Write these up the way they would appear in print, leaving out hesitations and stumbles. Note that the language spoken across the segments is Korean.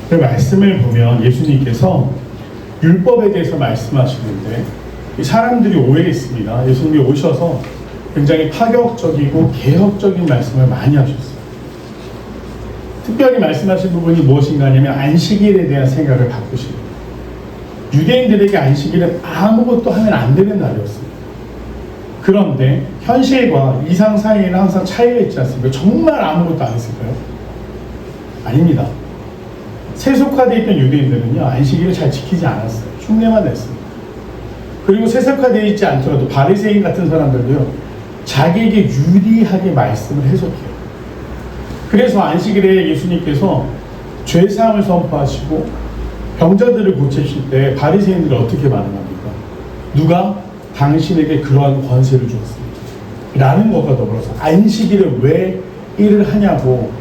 그 말씀을 보면 예수님께서 율법에 대해서 말씀하시는데 이 사람들이 오해했습니다. 예수님이 오셔서 굉장히 파격적이고 개혁적인 말씀을 많이 하셨어요. 특별히 말씀하신 부분이 무엇인가 하냐면 안식일에 대한 생각을 바꾸신 거예요. 유대인들에게 안식일은 아무것도 하면 안 되는 날이었습니다. 그런데 현실과 이상 사이에는 항상 차이가 있지 않습니까? 정말 아무것도 안 했을까요? 아닙니다. 세속화되어 있던 유대인들은요, 안식일을 잘 지키지 않았어요. 흉내만 냈습니다. 그리고 세속화되어 있지 않더라도 바리새인 같은 사람들도요, 자기에게 유리하게 말씀을 해석해요. 그래서 안식일에 예수님께서 죄사함을 선포하시고 병자들을 고치실 때 바리새인들이 어떻게 반응합니까? 누가 당신에게 그러한 권세를 주었습니다. 라는 것과 더불어서 안식일에 왜 일을 하냐고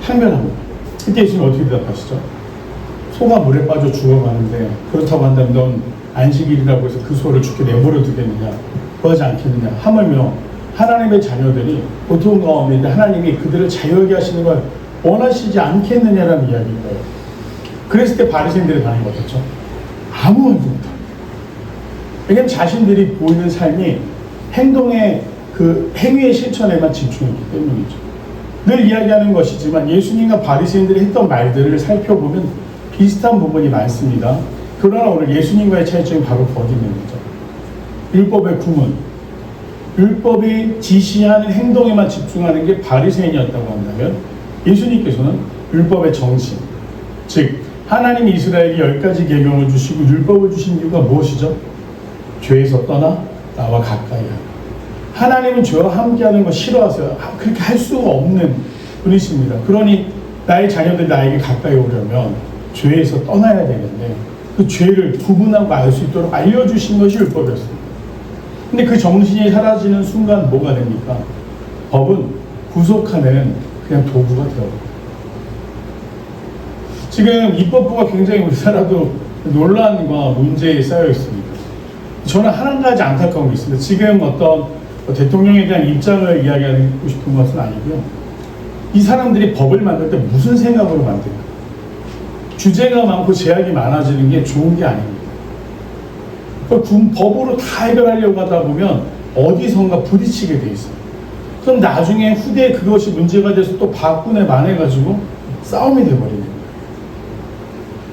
항변합니다. 그때 예수님 어떻게 대답하시죠? 소가 물에 빠져 죽어가는데 그렇다고 한다면 넌 안식일이라고 해서 그 소를 죽게 내버려 두겠느냐? 그러지 않겠느냐? 하물며 하나님의 자녀들이 고통 가운데 있는데 하나님이 그들을 자유하게 하시는 걸 원하시지 않겠느냐라는 이야기인 거예요. 그랬을 때 바리새인들의 반응이 어떻죠? 아무 말도 못합니다. 왜냐하면 자신들이 보이는 삶이 행동의 그 행위의 실천에만 집중했기 때문이죠. 늘 이야기하는 것이지만 예수님과 바리새인들이 했던 말들을 살펴보면 비슷한 부분이 많습니다. 그러나 오늘 예수님과의 차이점이 바로 거기 있는 거죠. 율법의 구문, 율법이 지시하는 행동에만 집중하는 게 바리새인이었다고 한다면 예수님께서는 율법의 정신, 즉 하나님이 이스라엘이 10가지 계명을 주시고 율법을 주신 이유가 무엇이죠? 죄에서 떠나 나와 가까이 하라. 하나님은 죄와 함께하는 거 싫어하세요. 그렇게 할 수가 없는 분이십니다. 그러니 나의 자녀들이 나에게 가까이 오려면 죄에서 떠나야 되는데 그 죄를 구분하고 알 수 있도록 알려주신 것이 율법이었습니다. 근데 그 정신이 사라지는 순간 뭐가 됩니까? 법은 구속하는 그냥 도구가 되어버립니다. 지금 입법부가 굉장히 우리나라도 논란과 문제에 쌓여 있습니다. 저는 한 가지 안타까운 게 있습니다. 지금 어떤 대통령에 대한 입장을 이야기하고 싶은 것은 아니고요. 이 사람들이 법을 만들 때 무슨 생각으로 만들까? 규제가 많고 제약이 많아지는 게 좋은 게 아닙니다. 법으로 다 해결하려고 하다 보면 어디선가 부딪히게 돼 있어요. 그럼 나중에 후대에 그것이 문제가 돼서 또 박군에 반해가지고 싸움이 돼버리는 거예요.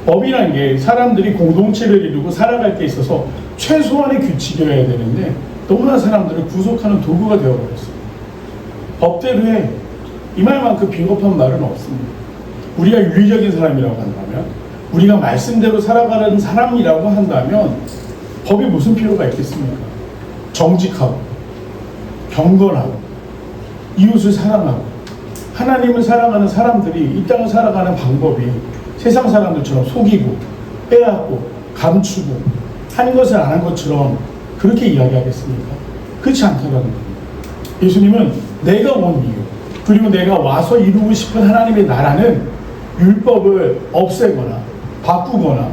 법이란 게 사람들이 공동체를 이루고 살아갈 때 있어서 최소한의 규칙이어야 되는데 너무나 사람들을 구속하는 도구가 되어버렸어요. 법대로 해. 이 말만큼 비겁한 말은 없습니다. 우리가 윤리적인 사람이라고 한다면, 우리가 말씀대로 살아가는 사람이라고 한다면 법이 무슨 필요가 있겠습니까? 정직하고 경건하고 이웃을 사랑하고 하나님을 사랑하는 사람들이 이 땅을 살아가는 방법이 세상 사람들처럼 속이고 빼앗고 감추고 한 것을 안 한 것처럼 그렇게 이야기하겠습니까? 그렇지 않다는 겁니다. 예수님은 내가 온 이유 그리고 내가 와서 이루고 싶은 하나님의 나라는 율법을 없애거나 바꾸거나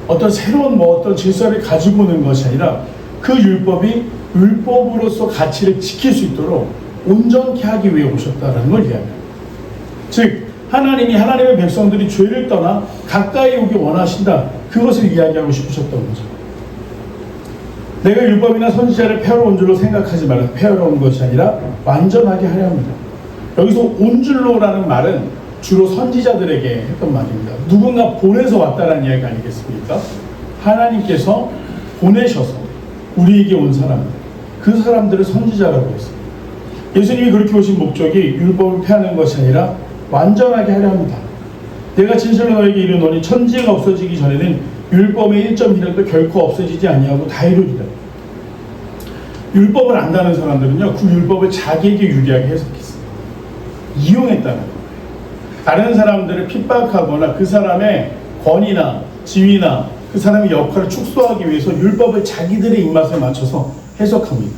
어떤 새로운 어떤 질서를 가지고 오는 것이 아니라 그 율법이 율법으로서 가치를 지킬 수 있도록 온전케 하기 위해 오셨다는 걸 이야기합니다. 즉 하나님이 하나님의 백성들이 죄를 떠나 가까이 오기 원하신다. 그것을 이야기하고 싶으셨던 거죠. 내가 율법이나 선지자를 폐하러 온 줄로 생각하지 말라. 폐하러 온 것이 아니라 완전하게 하려 합니다. 여기서 온 줄로라는 말은 주로 선지자들에게 했던 말입니다. 누군가 보내서 왔다는 이야기 아니겠습니까? 하나님께서 보내셔서 우리에게 온 사람들, 그 사람들을 선지자라고 했습니다. 예수님이 그렇게 오신 목적이 율법을 폐하는 것이 아니라 완전하게 하려 합니다. 내가 진실로 너에게 이르노니 천지가 없어지기 전에는 율법의 1.1도 결코 없어지지 아니하고 다 이루리라. 율법을 안다는 사람들은요, 그 율법을 자기에게 유리하게 해석했습니다. 이용했다는 거예요. 다른 사람들을 핍박하거나 그 사람의 권위나 지위나 그 사람의 역할을 축소하기 위해서 율법을 자기들의 입맛에 맞춰서 해석합니다.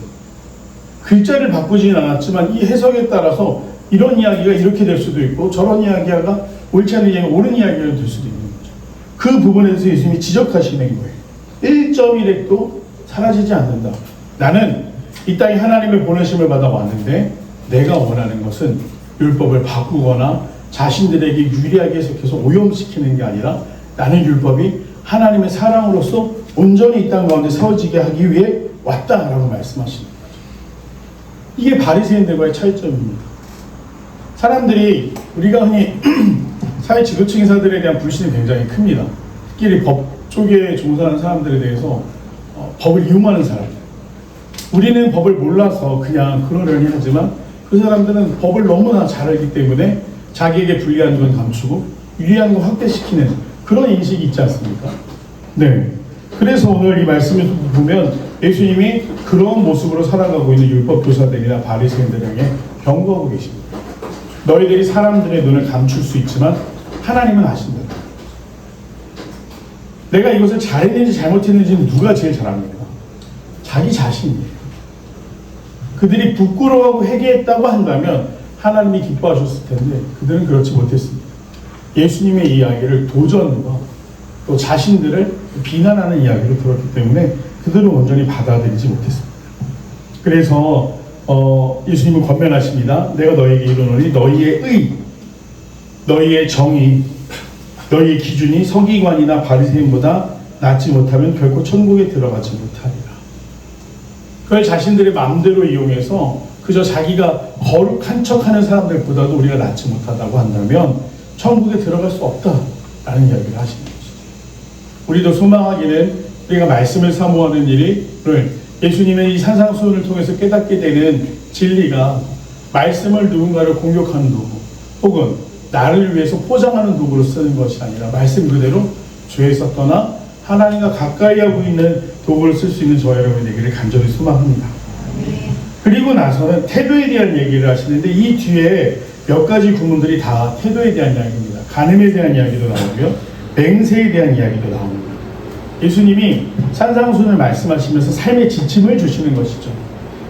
글자를 바꾸지는 않았지만 이 해석에 따라서 이런 이야기가 이렇게 될 수도 있고 저런 이야기가 옳지 않은 이야기가 옳은 이야기가 될 수도 있는 거죠. 그 부분에 대해서 예수님이 지적하시는 거예요. 1.1핵도 사라지지 않는다. 나는 이 땅에 하나님의 보내심을 받아 왔는데 내가 원하는 것은 율법을 바꾸거나 자신들에게 유리하게 해석해서 오염시키는 게 아니라 나는 율법이 하나님의 사랑으로서 온전히 이 땅 가운데 세워지게 하기 위해 왔다라고 말씀하시는 거죠. 이게 바리새인들과의 차이점입니다. 사람들이 우리가 흔히 사회 지도층 인사들에 대한 불신이 굉장히 큽니다. 특히 법 쪽에 종사하는 사람들에 대해서 법을 이용하는 사람들. 우리는 법을 몰라서 그냥 그러려니 하지만 그 사람들은 법을 너무나 잘 알기 때문에 자기에게 불리한 건 감추고 유리한 건 확대시키는 그런 인식이 있지 않습니까? 네. 그래서 오늘 이 말씀을 보면 예수님이 그런 모습으로 살아가고 있는 율법 교사들이나 바리새인들에게 경고하고 계십니다. 너희들이 사람들의 눈을 감출 수 있지만 하나님은 아신다. 내가 이것을 잘했는지 잘못했는지는 누가 제일 잘 압니까? 자기 자신이에요. 그들이 부끄러워하고 회개했다고 한다면 하나님이 기뻐하셨을 텐데 그들은 그렇지 못했습니다. 예수님의 이야기를 도전과 또 자신들을 비난하는 이야기를 들었기 때문에 그들은 온전히 받아들이지 못했습니다. 그래서 예수님은 권면하십니다. 내가 너희에게 이르노니 너희의 의, 너희의 정의, 너희의 기준이 서기관이나 바리새인보다 낫지 못하면 결코 천국에 들어가지 못하리라. 그걸 자신들의 마음대로 이용해서 그저 자기가 거룩한 척하는 사람들보다도 우리가 낫지 못하다고 한다면 천국에 들어갈 수 없다라는 이야기를 하시는 것이죠. 우리도 소망하기는 우리가 말씀을 사모하는 일을 예수님의 이 산상수훈을 통해서 깨닫게 되는 진리가 말씀을 누군가를 공격하는 도구 혹은 나를 위해서 포장하는 도구로 쓰는 것이 아니라 말씀 그대로 죄에서 떠나 하나님과 가까이 하고 있는 도구를 쓸 수 있는 저와 여러분이 되기를 간절히 소망합니다. 그리고 나서는 태도에 대한 얘기를 하시는데 이 뒤에 몇 가지 구문들이 다 태도에 대한 이야기입니다. 간음에 대한 이야기도 나오고요. 맹세에 대한 이야기도 나옵니다. 예수님이 산상수훈을 말씀하시면서 삶의 지침을 주시는 것이죠.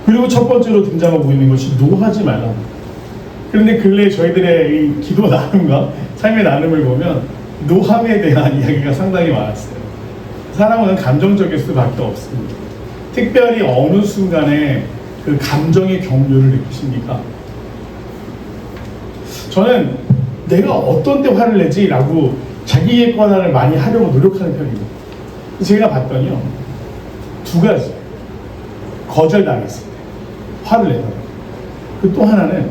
그리고 첫 번째로 등장하고 있는 것이 노하지 말라. 그런데 근래 저희들의 이 기도 나눔과 삶의 나눔을 보면 노함에 대한 이야기가 상당히 많았어요. 사람은 감정적일 수밖에 없습니다. 특별히 어느 순간에 그 감정의 경류를 느끼십니까? 저는 내가 어떤 때 화를 내지? 라고 자기 객관화를 많이 하려고 노력하는 편입니다. 제가 봤더니요, 두 가지. 거절당했을 때 화를 내더라고요. 그 또 하나는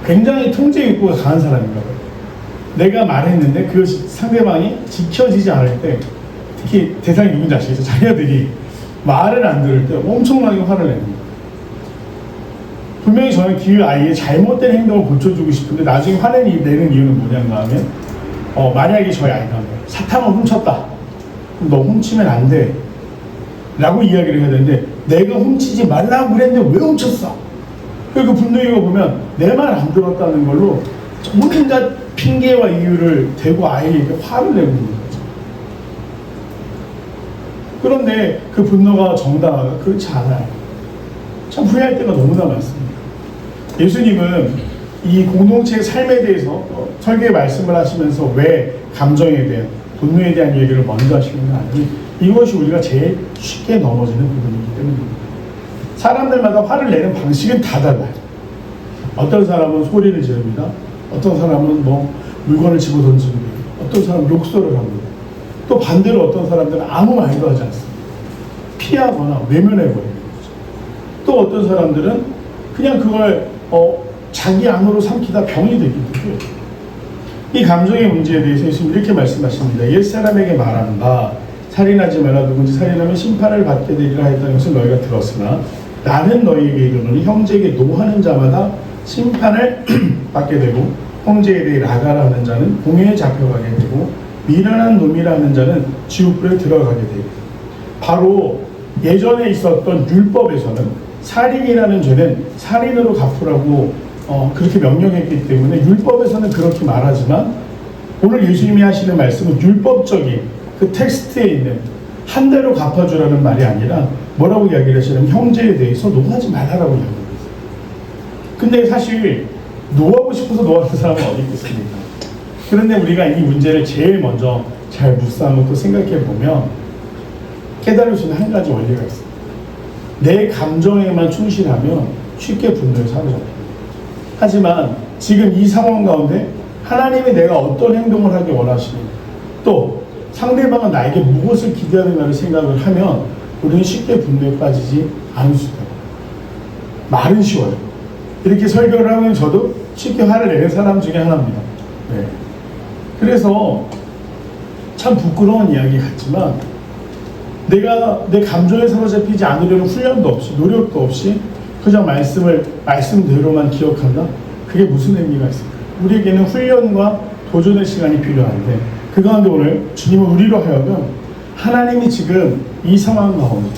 굉장히 통제 욕구가 강한 사람인가 봐요. 내가 말했는데 그것이 상대방이 지켜지지 않을 때, 특히 대상이 누군지 아시겠죠? 자녀들이 말을 안 들을 때 엄청나게 화를 냅니다. 분명히 저는 그 아이의 잘못된 행동을 고쳐주고 싶은데 나중에 내는 이유는 뭐냐가 하면 만약에 저희 아이가 사탕을 훔쳤다. 그럼 너 훔치면 안 돼. 라고 이야기를 해야 되는데 내가 훔치지 말라고 그랬는데 왜 훔쳤어? 그리고 분노이가 보면 내 말 안 들었다는 걸로 온갖 핑계와 이유를 대고 아이에게 화를 내고 있는 거죠. 그런데 그 분노가 정당화가 그렇지 않아요. 참 후회할 때가 너무나 많습니다. 예수님은 이 공동체의 삶에 대해서 설교의 말씀을 하시면서 왜 감정에 대한 분노에 대한 얘기를 먼저 하시는 건 아니니 이것이 우리가 제일 쉽게 넘어지는 부분이기 때문입니다. 사람들마다 화를 내는 방식은 다 달라요. 어떤 사람은 소리를 지릅니다. 어떤 사람은 물건을 집어던집니다. 어떤 사람은 욕설을 합니다. 또 반대로 어떤 사람들은 아무 말도 하지 않습니다. 피하거나 외면해버리는 거죠. 또 어떤 사람들은 그냥 그걸 자기 안으로 삼키다 병이 되기도 해요. 이 감정의 문제에 대해서 예수님은 이렇게 말씀하십니다. 옛사람에게 말하는 바 살인하지 말라. 누군지 살인하면 심판을 받게 되리라 했다는 것을 너희가 들었으나 나는 너희에게 이르노니 형제에게 노하는 자마다 심판을 받게 되고 형제에 대해 나가라 하는 자는 공회에 잡혀가게 되고 미련한 놈이라 하는 자는 지옥불에 들어가게 되고, 바로 예전에 있었던 율법에서는 살인이라는 죄는 살인으로 갚으라고 그렇게 명령했기 때문에 율법에서는 그렇게 말하지만 오늘 예수님이 하시는 말씀은 율법적인 그 텍스트에 있는 한 대로 갚아주라는 말이 아니라 뭐라고 이야기를 하시냐면 형제에 대해서 노하지 말라라고 이야기를 했어요. 근데 사실 노하고 싶어서 노하는 사람은 어디 있겠습니까? 그런데 우리가 이 문제를 제일 먼저 잘 묵상하고 생각해 보면 깨달을 수 있는 한 가지 원리가 있습니다. 내 감정에만 충실하면 쉽게 분노에 사로잡힙니다. 하지만 지금 이 상황 가운데 하나님이 내가 어떤 행동을 하기 원하시는가, 또 상대방은 나에게 무엇을 기대하는가를 생각을 하면 우리는 쉽게 분노에 빠지지 않을 수 있다. 말은 쉬워요. 이렇게 설교를 하면 저도 쉽게 화를 내는 사람 중에 하나입니다. 네. 그래서 참 부끄러운 이야기 같지만 내가 내 감정에 사로잡히지 않으려는 훈련도 없이 노력도 없이 그냥 말씀대로만 기억한다? 그게 무슨 의미가 있을까요? 우리에게는 훈련과 도전의 시간이 필요한데 그 가운데 오늘 주님은 우리로 하여금 하나님이 지금 이 상황 가운데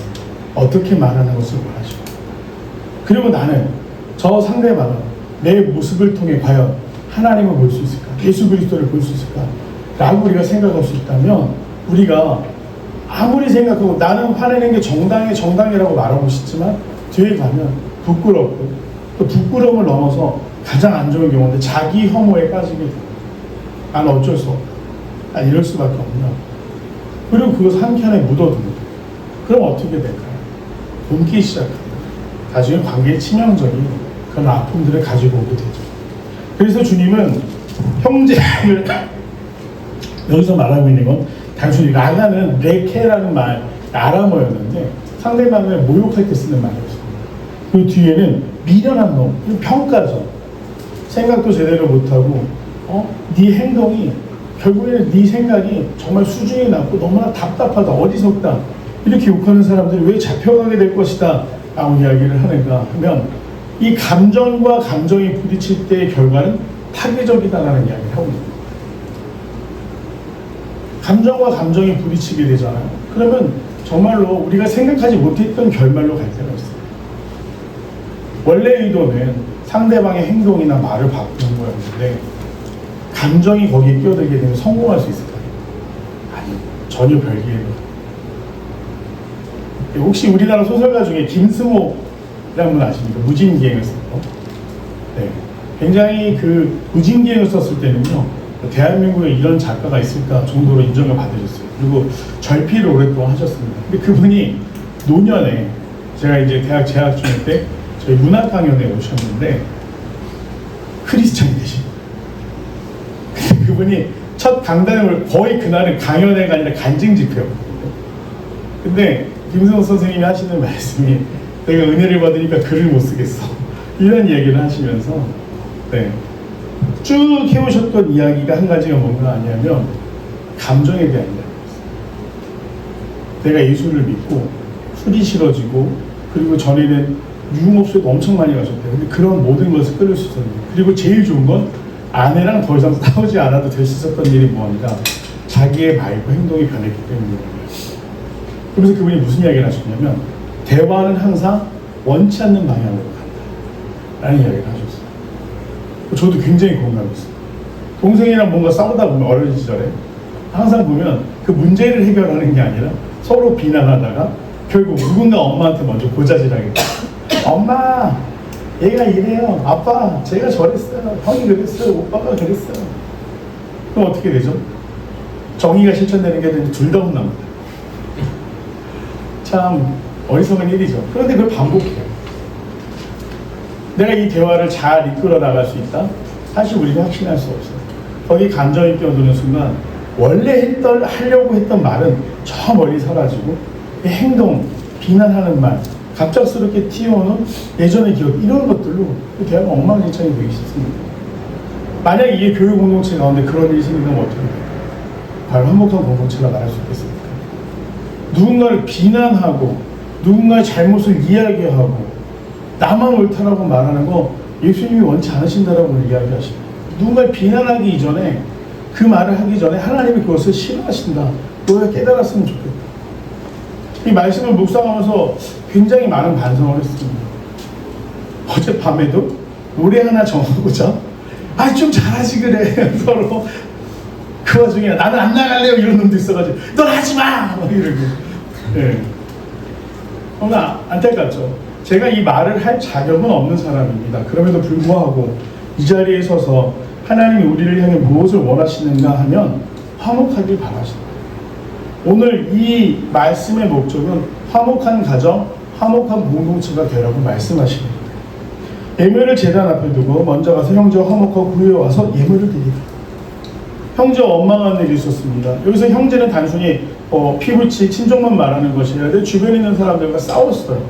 어떻게 말하는 것을 원하시고, 그리고 나는 저 상대방은 내 모습을 통해 과연 하나님을 볼 수 있을까? 예수 그리스도를 볼 수 있을까? 라고 우리가 생각할 수 있다면 우리가 아무리 생각하고 나는 화내는 게 정당이라고 말하고 싶지만 뒤에 가면 부끄럽고 또 부끄러움을 넘어서 가장 안 좋은 경우인데 자기 혐오에 빠지게 됩니다. 난 어쩔 수 없다. 난 이럴 수밖에 없나. 그리고 그것을 한 켠에 묻어둡니다. 그럼 어떻게 될까요? 굶기 시작합니다. 나중에 관계의 치명적인 그런 아픔들을 가지고 오게 되죠. 그래서 주님은 형제를 여기서 말하고 있는 건 단순히 라가는 레케라는 말, 아람어였는데 상대방을 모욕할 때 쓰는 말이었습니다. 그 뒤에는 미련한 놈, 평가죠. 생각도 제대로 못하고 네 행동이 결국에는 네 생각이 정말 수준이 낮고 너무나 답답하다, 어리석다, 이렇게 욕하는 사람들이 왜 잡혀가게 될 것이다 라고 이야기를 하는가 하면 이 감정과 감정이 부딪힐 때의 결과는 파괴적이다라는 이야기를 하고 있습니다. 감정과 감정이 부딪히게 되잖아요. 그러면 정말로 우리가 생각하지 못했던 결말로 갈 때가 있어요. 원래 의도는 상대방의 행동이나 말을 바꾸는 거였는데 감정이 거기에 끼어들게 되면 성공할 수 있을까요? 아니요. 전혀 별개예요. 혹시 우리나라 소설가 중에 김승호라는 분 아십니까? 무진기행을 썼고, 네. 굉장히 그 무진기행을 썼을 때는요, 대한민국에 이런 작가가 있을까 정도로 인정을 받으셨어요. 그리고 절필을 오랫동안 하셨습니다. 근데 그분이 노년에 제가 이제 대학 재학 중일 때 저희 문학 강연에 오셨는데 크리스찬이 되십니다. 그분이 첫 강단을 거의 그날은 강연회가 아니라 간증 집회였거든요. 근데 김승호 선생님이 하시는 말씀이 내가 은혜를 받으니까 글을 못 쓰겠어 이런 얘기를 하시면서 네. 쭉 해오셨던 이야기가 한 가지가 뭔가 하냐면 감정에 대한 이야기였어요. 내가 예수를 믿고 술이 싫어지고 그리고 전에는 유흥업소에도 엄청 많이 가셨대요. 근데 그런 모든 것을 끊을 수 있었는데, 그리고 제일 좋은 건 아내랑 더 이상 싸우지 않아도 될 수 있었던 일이 뭐합니까? 자기의 말과 행동이 변했기 때문입니다. 그래서 그분이 무슨 이야기를 하셨냐면 대화는 항상 원치 않는 방향으로 간다 라는 이야기를 하셨어요. 저도 굉장히 공감했어요. 동생이랑 뭔가 싸우다 보면 어린 시절에 항상 보면 그 문제를 해결하는 게 아니라 서로 비난하다가 결국 누군가 엄마한테 먼저 고자질하게 돼요. 엄마, 얘가 이래요. 아빠, 제가 저랬어요. 형이 그랬어요. 오빠가 그랬어요. 그럼 어떻게 되죠? 정의가 실천되는 게 아니라 둘 다 혼납니다. 참 어리석은 일이죠. 그런데 그걸 반복해요. 내가 이 대화를 잘 이끌어 나갈 수 있다? 사실 우리가 확신할 수 없어요. 거기 감정이 끼어드는 순간 원래 하려고 했던 말은 저 멀리 사라지고 그 행동, 비난하는 말, 갑작스럽게 튀어오는 예전의 기억, 이런 것들로 그 대화가 엉망진창이 되기 쉽습니다. 만약 이게 교육 공동체 가운데 그런 일이 생긴다면 어떻게 될까요? 과연 화목한 공동체가 말할 수 있겠습니까? 누군가를 비난하고 누군가의 잘못을 이야기하고 나만 옳다라고 말하는 거 예수님이 원치 않으신다라고 이야기하십니다. 누군가를 비난하기 이전에, 그 말을 하기 전에 하나님이 그것을 싫어하신다, 너희가 깨달았으면 좋겠다. 이 말씀을 묵상하면서 굉장히 많은 반성을 했습니다. 어젯밤에도 노래 하나 정하고자 좀 잘하지 그래 서로 그 와중에 나는 안 나갈래요 이런 놈도 있어가지고 넌 하지마 막 이러고. 네. 너무나 안타깝죠. 제가 이 말을 할 자격은 없는 사람입니다. 그럼에도 불구하고 이 자리에 서서 하나님이 우리를 향해 무엇을 원하시는가 하면 화목하길 바라십니다. 오늘 이 말씀의 목적은 화목한 가정, 화목한 공동체가 되라고 말씀하십니다. 예물을 제단 앞에 두고 먼저 가서 형제와 화목하고 구유에 와서 예물을 드리라. 형제와 원망하는 일이 있었습니다. 여기서 형제는 단순히 피부치 친족만 말하는 것이 아니라 주변에 있는 사람들과 싸웠어요.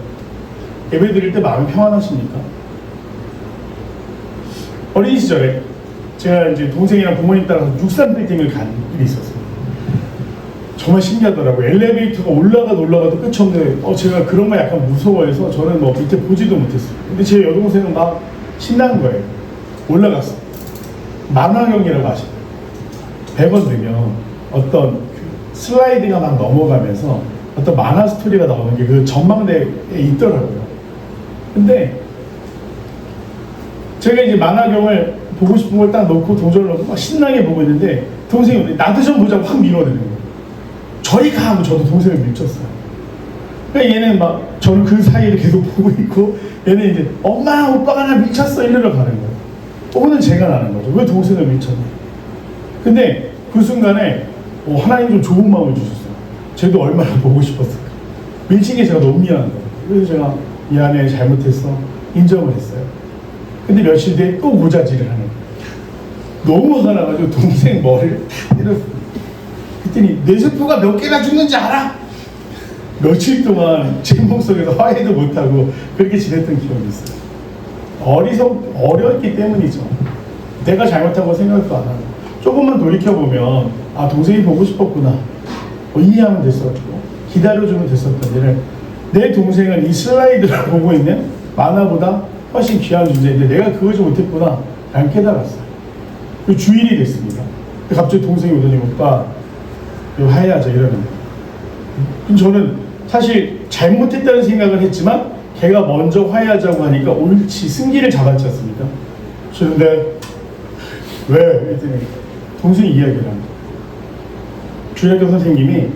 예배 드릴 때 마음이 평안하십니까? 어린 시절에 제가 이제 동생이랑 부모님 따라서 63 빌딩을 간 일이 있었어요. 정말 신기하더라고요. 엘리베이터가 올라가도 끝이 없는데 제가 그런 거 약간 무서워해서 저는 뭐 밑에 보지도 못했어요. 근데 제 여동생은 막 신나는 거예요. 올라갔어. 만화경이라고 아시나요? 100원 넣으면 어떤 그 슬라이드가 막 넘어가면서 어떤 만화 스토리가 나오는 게 그 전망대에 있더라고요. 근데 제가 이제 만화경을 보고 싶은 걸 딱 놓고 동전을 넣고 막 신나게 보고 있는데 동생이 나도 좀 보자고 확 밀어내는 거예요. 저리 가! 하고 저도 동생을 밀쳤어요. 그러니까 얘는 막 저는 그 사이를 계속 보고 있고 얘는 이제 엄마 오빠가 나 밀쳤어 이러러 가는 거예요. 오늘 제가 나는 거죠. 왜 동생을 밀쳤냐. 근데 그 순간에 하나님 좀 좋은 마음을 주셨어요. 쟤도 얼마나 보고 싶었을까. 밀친 게 제가 너무 미안한 거예요. 그래서 제가 미안해 잘못했어 인정을 했어요. 근데 며칠 뒤에 또 고자질을 하는 거예요. 너무 화가 나가지고 동생 머리를 탁 때렸어요. 그랬더니 내 세포가 몇 개나 죽는지 알아? 며칠 동안 제 몸속에서 화해도 못하고 그렇게 지냈던 기억이 있어요. 어렸기 때문이죠. 내가 잘못한 거 생각도 안 하고 조금만 돌이켜보면 동생이 보고 싶었구나 이해하면 됐었고 기다려주면 됐었던 일을 내 동생은 이 슬라이드를 보고 있는 만화보다 훨씬 귀한 존재인데 내가 그걸 좀 못했구나 라는 깨달았어요. 그 주일이 됐습니다. 갑자기 동생이 오더니 오빠 이거 화해하자 이러는 거예요. 저는 사실 잘못했다는 생각을 했지만 걔가 먼저 화해하자고 하니까 옳지 승기를 잡았지 않습니까? 그런데 왜? 그랬더니 동생이 이야기를 합니다. 주일학교 선생님이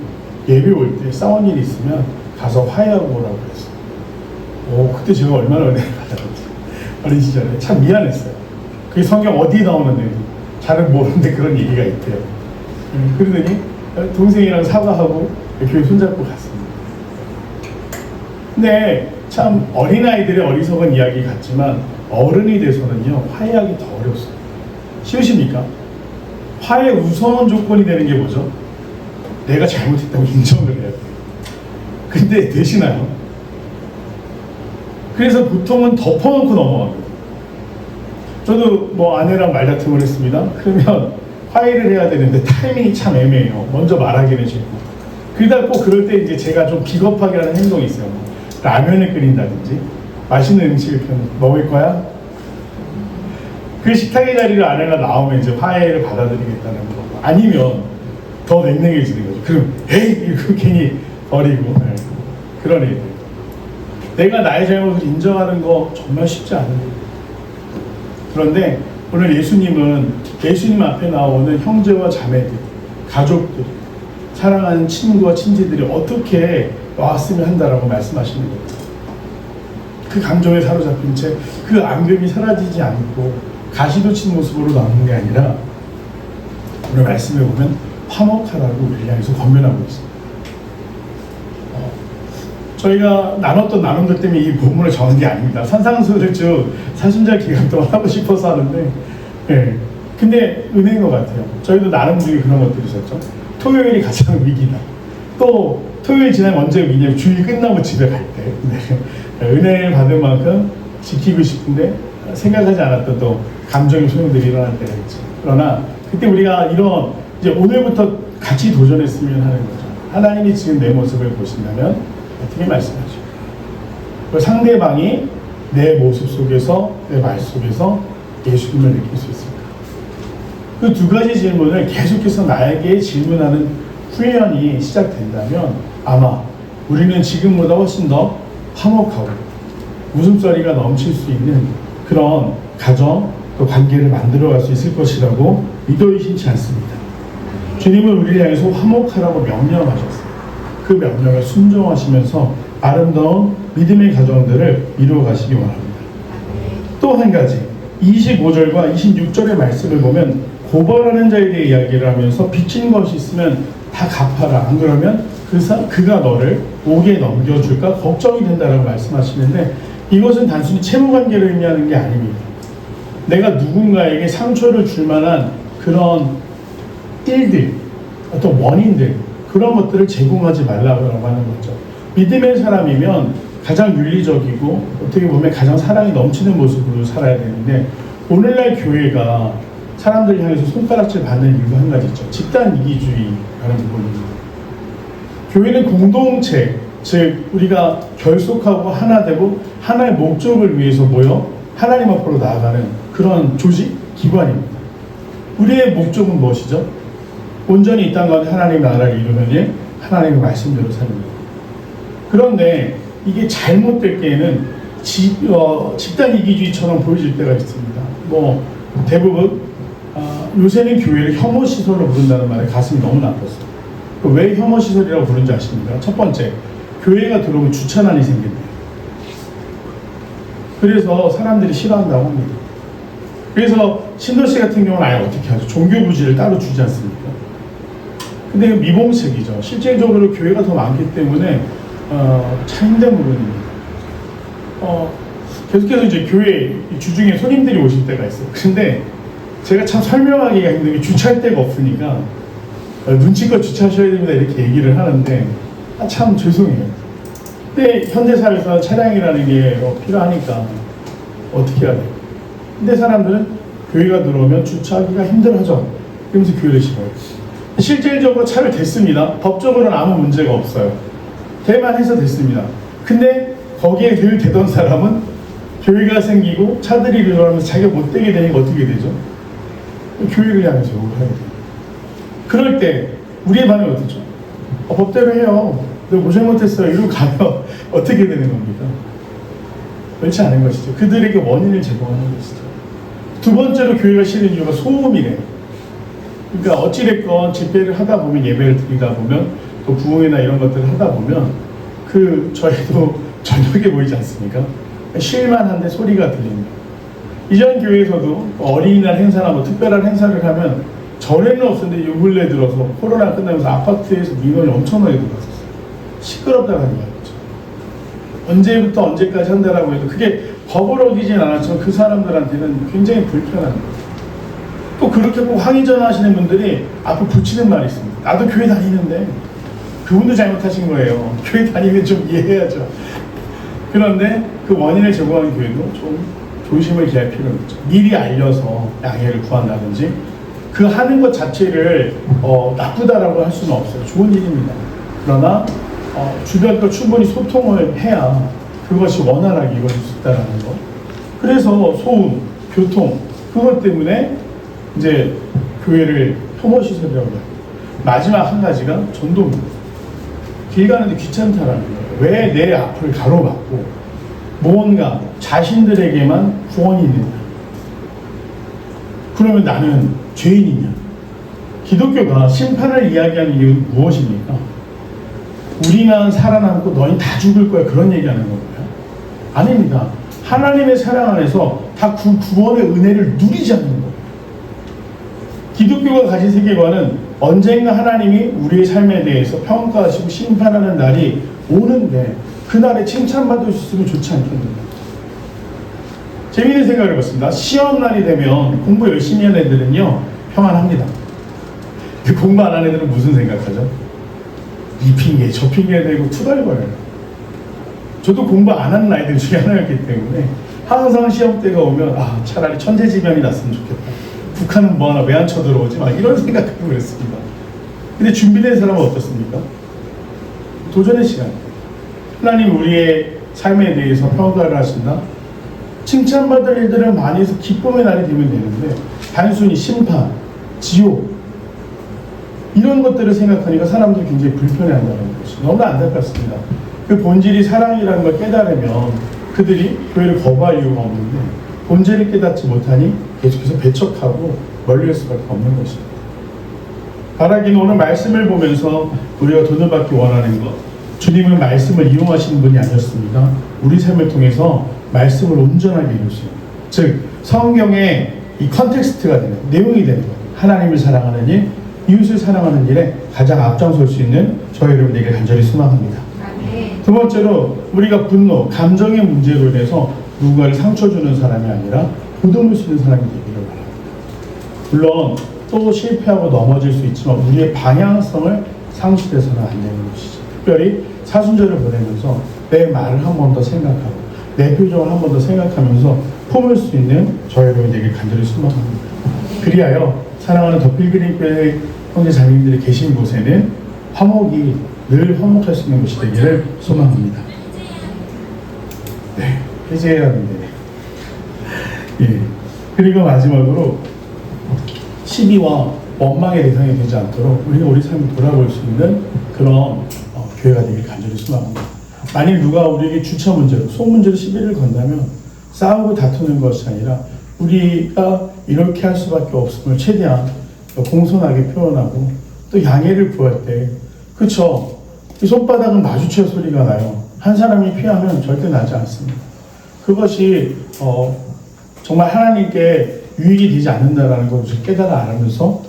예배 올 때 싸운 일이 있으면 가서 화해하고 오라고 그랬어요. 그때 제가 얼마나 은혜를 받았는지 어린 시절에 참 미안했어요. 그게 성경 어디에 나오는데 잘은 모르는데 그런 얘기가 있대요. 그러더니 동생이랑 사과하고 교회 손잡고 갔습니다. 근데 참 어린아이들의 어리석은 이야기 같지만 어른이 돼서는요 화해하기 더 어렵습니다. 쉬우십니까? 화해 우선 조건이 되는 게 뭐죠? 내가 잘못했다고 인정을 해야 돼요. 근데 되시나요? 그래서 보통은 덮어놓고 넘어가거든요. 저도 뭐 아내랑 말다툼을 했습니다. 그러면 화해를 해야 되는데 타이밍이 참 애매해요. 먼저 말하기는 싫고. 그러다 꼭 그럴 때 이제 제가 좀 비겁하게 하는 행동이 있어요. 라면을 끓인다든지 맛있는 음식을 먹을 거야? 그 식탁의 자리를 아내가 나오면 이제 화해를 받아들이겠다는 거. 아니면 더 냉랭해지는 거죠. 그럼 에이 이거 괜히 버리고 그런 일들. 내가 나의 잘못을 인정하는 거 정말 쉽지 않은 일이에요. 그런데 오늘 예수님은 예수님 앞에 나오는 형제와 자매들, 가족들, 사랑하는 친구와 친지들이 어떻게 왔으면 한다라고 말씀하시는 거예요. 그 감정에 사로잡힌 채 그 앙금이 사라지지 않고 가시도 친 모습으로 나오는 게 아니라 오늘 말씀에 보면 화목하라고 우리를 향해서 권면하고 있습니다. 저희가 나눴던 나눔들 때문에 이 본문을 정한 게 아닙니다. 산상수를 쭉 사순절 기간 동안 하고 싶어서 하는데 근데 은혜인 것 같아요. 저희도 나눔 중에 그런 것들이 있었죠. 토요일이 가장 위기다. 또 토요일 지나면 언제 위기냐면 주일 끝나고 집에 갈 때 은혜를 받은 만큼 지키고 싶은데 생각하지 않았던 또 감정의 소용들이 일어날 때가 있죠. 그러나 그때 우리가 이런 이제 오늘부터 같이 도전했으면 하는 거죠. 하나님이 지금 내 모습을 보신다면 어떻게 말씀하죠? 상대방이 내 모습 속에서 내 말 속에서 예수님을 느낄 수 있을까? 그 두 가지 질문을 계속해서 나에게 질문하는 훈련이 시작된다면 아마 우리는 지금보다 훨씬 더 화목하고 웃음소리가 넘칠 수 있는 그런 가정 또 관계를 만들어갈 수 있을 것이라고 믿어 의심치 않습니다. 주님은 우리를 향해서 화목하라고 명령하셨어요. 그 명령에 순종하시면서 아름다운 믿음의 가정들을 이루어가시기 원합니다. 또 한 가지 25절과 26절의 말씀을 보면 고발하는 자에 대해 이야기를 하면서 빚진 것이 있으면 다 갚아라. 안 그러면 그가 너를 옥에 넘겨줄까 걱정이 된다라고 말씀하시는데 이것은 단순히 채무관계를 의미하는 게 아닙니다. 내가 누군가에게 상처를 줄 만한 그런 일들, 어떤 원인들, 그런 것들을 제공하지 말라고 하는 거죠. 믿음의 사람이면 가장 윤리적이고 어떻게 보면 가장 사랑이 넘치는 모습으로 살아야 되는데, 오늘날 교회가 사람들 향해서 손가락질 받는 이유가 한 가지 있죠. 집단 이기주의라는 부분입니다. 교회는 공동체, 즉 우리가 결속하고 하나 되고 하나의 목적을 위해서 모여 하나님 앞으로 나아가는 그런 조직, 기관입니다. 우리의 목적은 무엇이죠? 온전히 이 땅 가운데 하나님 나라를 이루는 일, 하나님의 말씀대로 사는 일. 그런데 이게 잘못될 때에는 집단 이기주의처럼 보여질 때가 있습니다. 뭐 대부분 요새는 교회를 혐오시설로 부른다는 말에 가슴이 너무 나빴어요. 왜 혐오시설이라고 부르는지 아십니까? 첫 번째, 교회가 들어오면 주차난이 생긴대요. 그래서 사람들이 싫어한다고 합니다. 그래서 신도시 같은 경우는 아예 어떻게 하죠? 종교 부지를 따로 주지 않습니까? 근데 미봉책이죠. 실질적으로 교회가 더 많기 때문에 참 힘든 부분입니다. 계속해서 이제 교회 주중에 손님들이 오실 때가 있어요. 근데 제가 참 설명하기가 힘든 게 주차할 데가 없으니까 눈치껏 주차하셔야 됩니다 이렇게 얘기를 하는데 참 죄송해요. 근데 현대사회에서 차량이라는 게 필요하니까 어떻게 해야 돼요? 근데 사람들은 교회가 들어오면 주차하기가 힘들어져. 그러면서 교회를 싫어해요. 실질적으로 차를 댔습니다. 법적으로는 아무 문제가 없어요. 대만해서 됐습니다. 근데 거기에 늘 대던 사람은 교회가 생기고 차들이 늘어나면서 자기가 못 되게 되니까 어떻게 되죠? 교회를 향해서 욕을 해야 돼요. 그럴 때 우리의 반응이 어떻죠? 법대로 해요. 너 고생 못했어요. 이러고 가면 어떻게 되는 겁니까? 그렇지 않은 것이죠. 그들에게 원인을 제공하는 것이죠. 두 번째로 교회가 싫은 이유가 소음이래요. 그러니까 어찌됐건 집회를 하다 보면, 예배를 드리다 보면, 또 부흥회나 이런 것들을 하다 보면 저희도 저녁에 보이지 않습니까? 쉴만한데 소리가 들립니다. 이전 교회에서도 어린이날 행사나 뭐 특별한 행사를 하면 전에는 없었는데 요 근래 들어서 코로나 끝나면서 아파트에서 민원이 엄청나게 들어왔었어요. 시끄럽다는 이야기죠. 언제부터 언제까지 한다라고 해도 그게 법을 어기진 않았지만 그 사람들한테는 굉장히 불편한 거예요. 또 그렇게 꼭 항의 전화하시는 분들이 앞으로 붙이는 말이 있습니다. 나도 교회 다니는데. 그분도 잘못하신 거예요. 교회 다니면 좀 이해해야죠. 그런데 그 원인을 제공하는 교회도 좀 조심을 기할 필요가 있죠. 미리 알려서 양해를 구한다든지, 그 하는 것 자체를 나쁘다라고 할 수는 없어요. 좋은 일입니다. 그러나 주변과 충분히 소통을 해야 그것이 원활하게 이루어질 수 있다는 거. 그래서 소음, 교통, 그것 때문에 이제 교회를 혐오시설이라고 해요. 마지막 한 가지가 전도입니다. 길 가는데 귀찮다라는 거예요. 왜 내 앞을 가로막고 뭔가 자신들에게만 구원이 있느냐? 그러면 나는 죄인이냐? 기독교가 심판을 이야기하는 이유는 무엇입니까? 우리만 살아남고 너희 다 죽을 거야, 그런 얘기하는 건가요? 아닙니다. 하나님의 사랑 안에서 다 구원의 은혜를 누리지 않는 거예요. 기독교가 가진 세계관은 언젠가 하나님이 우리의 삶에 대해서 평가하시고 심판하는 날이 오는데 그날에 칭찬받을 수 있으면 좋지 않겠는가? 재미있는 생각을 해봤습니다. 시험날이 되면 공부 열심히 하는 애들은요 평안합니다. 공부 안 하는 애들은 무슨 생각하죠? 이 핑계 저 핑계 대고 투덜거려요. 저도 공부 안 하는 아이들 중에 하나였기 때문에 항상 시험 때가 오면 차라리 천재지변이 났으면 좋겠다. 북한은 뭐하나 왜 안 쳐들어오지? 막 이런 생각하고 그랬습니다. 근데 준비된 사람은 어떻습니까? 도전의 시간. 하나님 우리의 삶에 대해서 평가를 하신다. 칭찬받을 일들을 많이 해서 기쁨의 날이 되면 되는데 단순히 심판, 지옥 이런 것들을 생각하니까 사람들이 굉장히 불편해한다는 것이 너무 안타깝습니다. 그 본질이 사랑이라는 걸 깨달으면 그들이 교회를 거부할 이유가 없는데 본질을 깨닫지 못하니 계속해서 배척하고 멀리할 수밖에 없는 것입니다. 바라기는 오늘 말씀을 보면서 우리가 돈을 받기 원하는 것, 주님은 말씀을 이용하시는 분이 아니었습니다. 우리 삶을 통해서 말씀을 온전하게 이루시는, 즉 성경의 이 컨텍스트가 되는, 내용이 되는 것, 하나님을 사랑하는 일, 이웃을 사랑하는 일에 가장 앞장설 수 있는 저희 여러분에게 간절히 소망합니다. 두 번째로 우리가 분노, 감정의 문제로 인해서 누군가를 상처 주는 사람이 아니라 보듬을 수 있는 사람이 되기를 바랍니다. 물론 또 실패하고 넘어질 수 있지만 우리의 방향성을 상실해서는 안 되는 것이죠. 특별히 사순절을 보내면서 내 말을 한 번 더 생각하고 내 표정을 한 번 더 생각하면서 품을 수 있는 저희 여러분에게 간절히 소망합니다. 그리하여 사랑하는 더 필그림교회 형제 자매님들이 계신 곳에는 화목이 늘 화목할 수 있는 곳이 되기를 소망합니다. 네, 해제해야 하는데. 예. 그리고 마지막으로 시비와 원망의 대상이 되지 않도록 우리가 우리 삶을 돌아볼 수 있는 그런 교회가 되길 간절히 소망합니다. 만일 누가 우리에게 주차 문제로, 속 문제로 시비를 건다면 싸우고 다투는 것이 아니라 우리가 이렇게 할 수밖에 없음을 최대한 공손하게 표현하고 또 양해를 구할 때, 그쵸? 이 손바닥은 마주칠 소리가 나요. 한 사람이 피하면 절대 나지 않습니다. 그것이 정말 하나님께 유익이 되지 않는다라는 것을 깨달아 알면서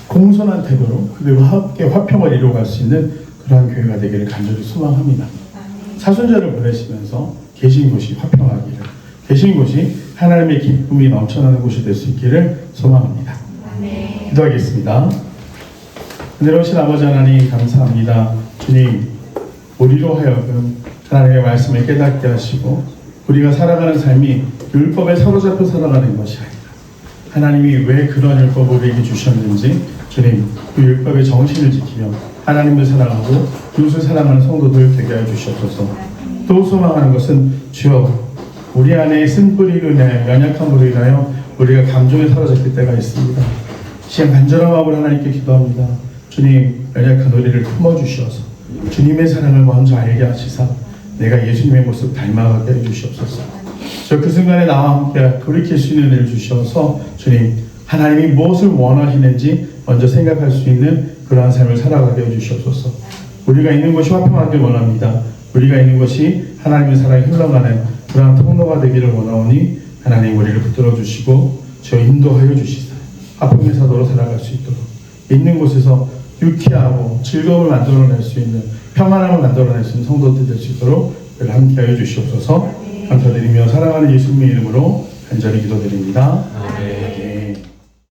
공손한 태도로 그들과 함께 화평을 이루어갈 수 있는 그러한 교회가 되기를 간절히 소망합니다. 사순절을 보내시면서 계신 곳이 화평하기를, 계신 곳이 하나님의 기쁨이 넘쳐나는 곳이 될 수 있기를 소망합니다. 기도하겠습니다. 은혜로우신 아버지 하나님 감사합니다. 주님, 우리로 하여금 하나님의 말씀을 깨닫게 하시고 우리가 살아가는 삶이 율법에 사로잡혀 살아가는 것이 아니라 하나님이 왜 그런 율법을 우리에게 주셨는지 주님, 그 율법의 정신을 지키며 하나님을 사랑하고 이웃을 사랑하는 성도들 되게 하여 주시옵소서. 또 소망하는 것은 주여, 우리 안에 쓴뿌리로 인하여 연약함으로 인하여 우리가 감정에 사로잡힐 때가 있습니다. 시간 간절한 마음으로 하나님께 기도합니다. 주님, 연약한 우리를 품어주셔서 주님의 사랑을 먼저 알게 하시사 내가 예수님의 모습 닮아가게 해주시옵소서. 저 그 순간에 나와 함께 돌이킬 수 있는 은혜를 주셔서 주님, 하나님이 무엇을 원하시는지 먼저 생각할 수 있는 그러한 삶을 살아가게 해주시옵소서. 우리가 있는 것이 화평하길 원합니다. 우리가 있는 것이 하나님의 사랑이 흘러가는 그러한 통로가 되기를 원하오니 하나님 우리를 붙들어 주시고 저 인도하여 주시사 화평의 사도로 살아갈 수 있도록 있는 곳에서 유쾌하고 즐거움을 만들어낼 수 있는, 평안함을 만들어낼 수 있는 성도들 될 수 있도록 함께하여 주시옵소서. 감사드리며 사랑하는 예수님의 이름으로 간절히 기도드립니다.